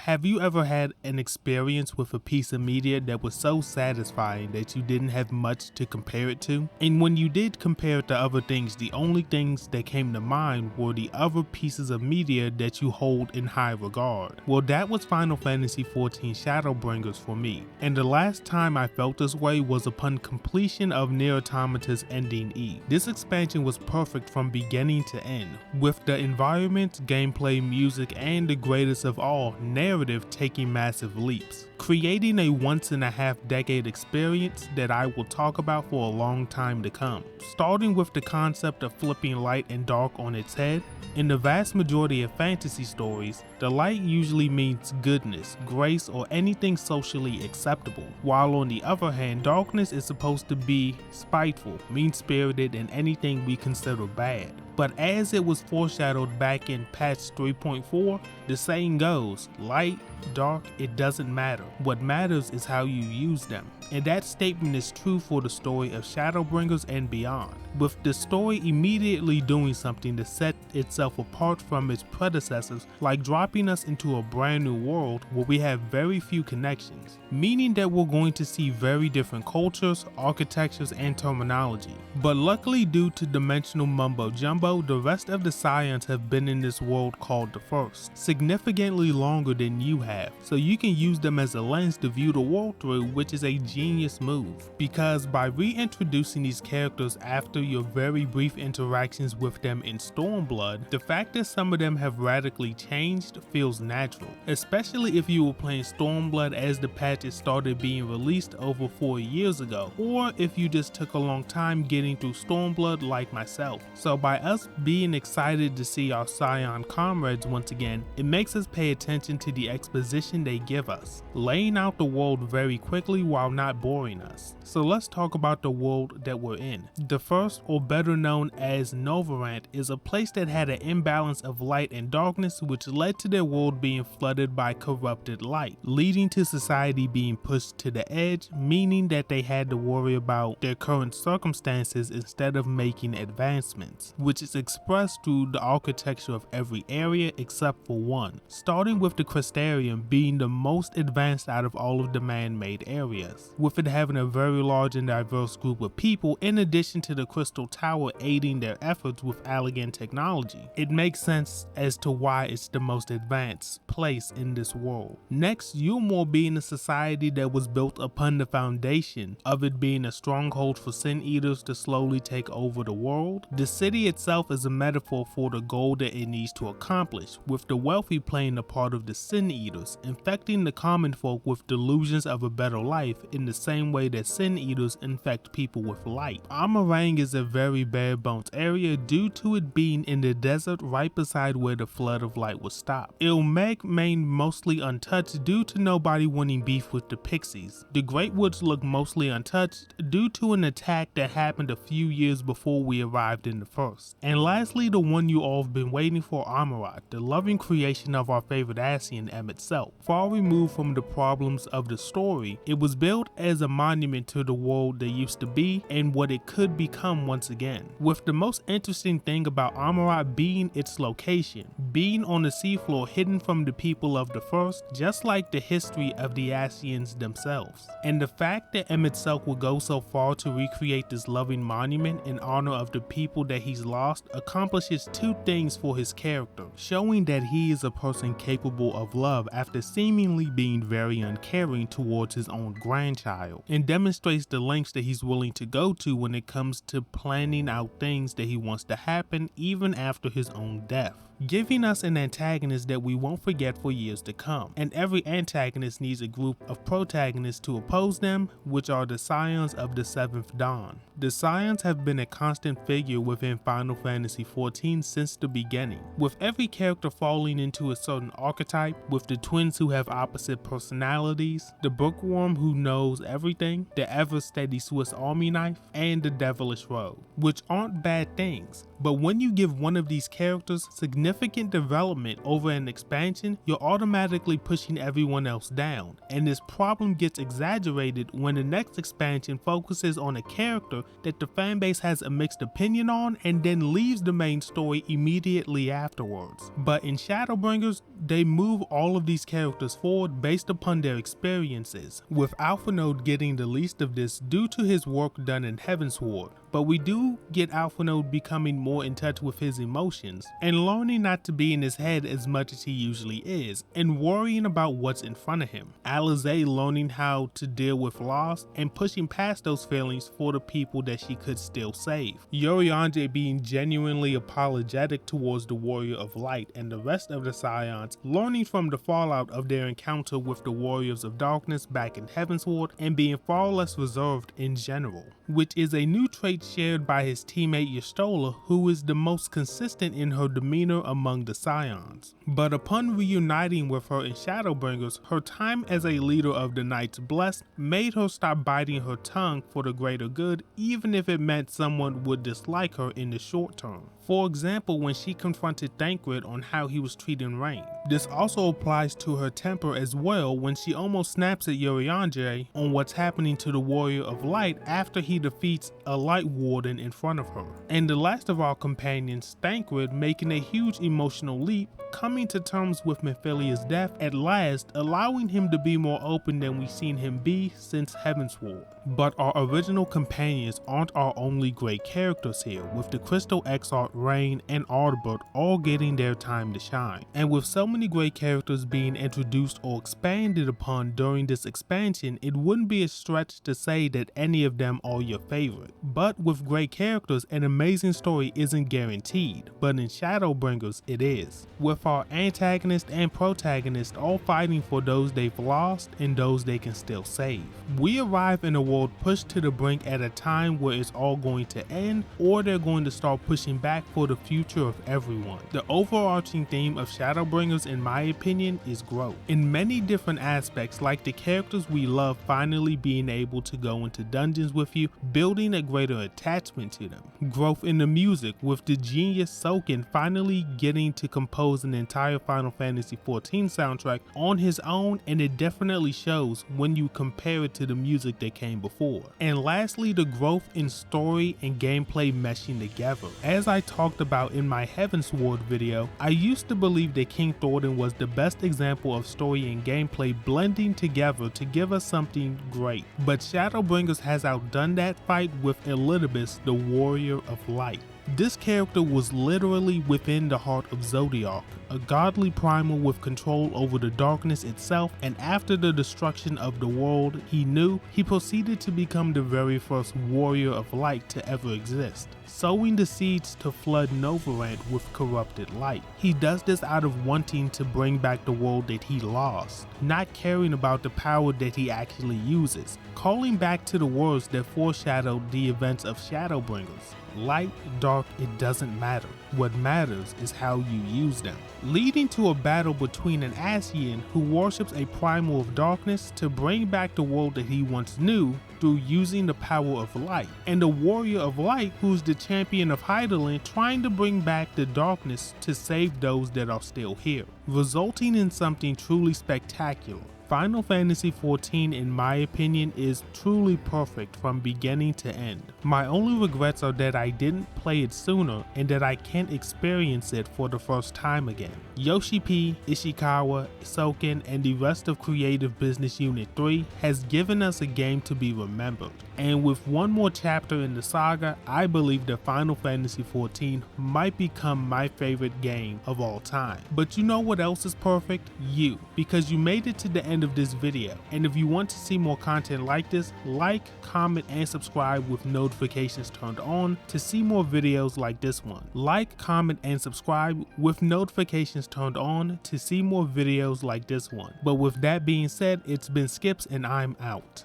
Have you ever had an experience with a piece of media that was so satisfying that you didn't have much to compare it to? And when you did compare it to other things, the only things that came to mind were the other pieces of media that you hold in high regard. Well, that was Final Fantasy XIV Shadowbringers for me, and the last time I felt this way was upon completion of Nier Automata's Ending E. This expansion was perfect from beginning to end, with the environment, gameplay, music, and the greatest of all, narrative taking massive leaps, creating a once-in-a-half-decade experience that I will talk about for a long time to come. Starting with the concept of flipping light and dark on its head. In the vast majority of fantasy stories, the light usually means goodness, grace, or anything socially acceptable, while on the other hand, darkness is supposed to be spiteful, mean-spirited, and anything we consider bad. But as it was foreshadowed back in patch 3.4, the saying goes, light, dark, it doesn't matter. What matters is how you use them. And that statement is true for the story of Shadowbringers and beyond, with the story immediately doing something to set itself apart from its predecessors, like dropping us into a brand new world where we have very few connections, meaning that we're going to see very different cultures, architectures, and terminology. But luckily, due to dimensional mumbo jumbo, the rest of the Scions have been in this world called the First, significantly longer than you have, so you can use them as a lens to view the world through, which is a genius move, because by reintroducing these characters after your very brief interactions with them in Stormblood, the fact that some of them have radically changed feels natural, especially if you were playing Stormblood as the patches started being released over 4 years ago, or if you just took a long time getting through Stormblood like myself. So by us being excited to see our Scion comrades once again, it makes us pay attention to the exposition they give us, laying out the world very quickly while not boring us. So let's talk about the world that we're in. The First, or better known as Novarant, is a place that had an imbalance of light and darkness, which led to their world being flooded by corrupted light, leading to society being pushed to the edge, meaning that they had to worry about their current circumstances instead of making advancements, which is expressed through the architecture of every area except for one, starting with the Crystarium being the most advanced out of all of the man-made areas, with it having a very large and diverse group of people in addition to the Crystal Tower aiding their efforts with elegant technology. It makes sense as to why it's the most advanced place in this world. Next, Yulmore being a society that was built upon the foundation of it being a stronghold for Sin Eaters to slowly take over the world. The city itself is a metaphor for the goal that it needs to accomplish, with the wealthy playing the part of the Sin Eaters, infecting the common folk with delusions of a better life in the same way that Sin Eaters infect people with light. Amarang is a very bare bones area due to it being in the desert right beside where the flood of light was stopped. Ilmeg remained mostly untouched due to nobody wanting beef with the pixies. The Great Woods look mostly untouched due to an attack that happened a few years before we arrived in the First. And lastly, the one you all have been waiting for, Amarat, the loving creation of our favorite Ascian M itself. Far removed from the problems of the story, it was built as a monument to the world that used to be and what it could become once again, with the most interesting thing about Amarat being its location, being on the seafloor hidden from the people of the First, just like the history of the Ascians themselves. And the fact that M itself would go so far to recreate this loving monument in honor of the people that he's lost accomplishes two things for his character, showing that he is a person capable of love after seemingly being very uncaring towards his own grandchild, and demonstrates the lengths that he's willing to go to when it comes to planning out things that he wants to happen even after his own death, giving us an antagonist that we won't forget for years to come. And every antagonist needs a group of protagonists to oppose them, which are the Scions of the Seventh Dawn. The Scions have been a constant figure within Final Fantasy XIV since the beginning, with every character falling into a certain archetype, with the twins who have opposite personalities, the bookworm who knows everything, the ever-steady Swiss Army knife, and the devilish rogue, which aren't bad things. But when you give one of these characters significant development over an expansion, you're automatically pushing everyone else down, and this problem gets exaggerated when the next expansion focuses on a character that the fanbase has a mixed opinion on and then leaves the main story immediately afterwards. But in Shadowbringers, they move all of these characters forward based upon their experiences, with Alpha Node getting the least of this due to his work done in Heavensward. But we do get Alpha Node becoming more in touch with his emotions and learning not to be in his head as much as he usually is and worrying about what's in front of him. Alize learning how to deal with loss and pushing past those feelings for the people that she could still save. Urianger being genuinely apologetic towards the Warrior of Light, and the rest of the Scions learning from the fallout of their encounter with the Warriors of Darkness back in Heavensward and being far less reserved in general, which is a new trait shared by his teammate Y'shtola, who is the most consistent in her demeanor among the Scions. But upon reuniting with her in Shadowbringers, her time as a leader of the Knights Blessed made her stop biting her tongue for the greater good, even if it meant someone would dislike her in the short term. For example, when she confronted Thancred on how he was treating Rain. This also applies to her temper as well when she almost snaps at Urianger on what's happening to the Warrior of Light after he defeats a Light Warden in front of her. And the last of our companions, Thancred, making a huge emotional leap, coming to terms with Mephilia's death at last, allowing him to be more open than we've seen him be since Heavensward. But our original companions aren't our only great characters here, with the Crystal Exarch, Rain, and Ardbert all getting their time to shine. And with so many great characters being introduced or expanded upon during this expansion, it wouldn't be a stretch to say that any of them are your favorite. But with great characters, an amazing story isn't guaranteed, but in Shadowbringers it is, with our antagonist and protagonist all fighting for those they've lost and those they can still save. We arrive in a world pushed to the brink at a time where it's all going to end, or they're going to start pushing back for the future of everyone. The overarching theme of Shadowbringers, in my opinion, is growth. In many different aspects, like the characters we love finally being able to go into dungeons with you, building a greater attachment to them. Growth in the music, with the genius Soken finally getting to compose an entire Final Fantasy XIV soundtrack on his own, and it definitely shows when you compare it to the music that came before. And lastly, the growth in story and gameplay meshing together. As I talked about in my Heavensward video, I used to believe that King Thornton was the best example of story and gameplay blending together to give us something great. But Shadowbringers has outdone that fight with Elidibus, the Warrior of Light. This character was literally within the heart of Zodiac, a godly primal with control over the darkness itself, and after the destruction of the world he knew, he proceeded to become the very first warrior of light to ever exist, sowing the seeds to flood Novarant with corrupted light. He does this out of wanting to bring back the world that he lost, not caring about the power that he actually uses, calling back to the words that foreshadowed the events of Shadowbringers. Light, dark, it doesn't matter. What matters is how you use them. Leading to a battle between an Ascian who worships a primal of darkness to bring back the world that he once knew through using the power of light, and a warrior of light who's the champion of Hydaelyn trying to bring back the darkness to save those that are still here, resulting in something truly spectacular. Final Fantasy XIV, in my opinion, is truly perfect from beginning to end. My only regrets are that I didn't play it sooner and that I can't experience it for the first time again. Yoshi P, Ishikawa, Soken, and the rest of Creative Business Unit 3 has given us a game to be remembered. And with one more chapter in the saga, I believe that Final Fantasy XIV might become my favorite game of all time. But you know what else is perfect? You, because you made it to the end of this video. And if you want to see more content like this, like, comment, and subscribe with notifications turned on to see more videos like this one. Like, comment, and subscribe with notifications turned on to see more videos like this one. But with that being said, it's been Skipx and I'm out.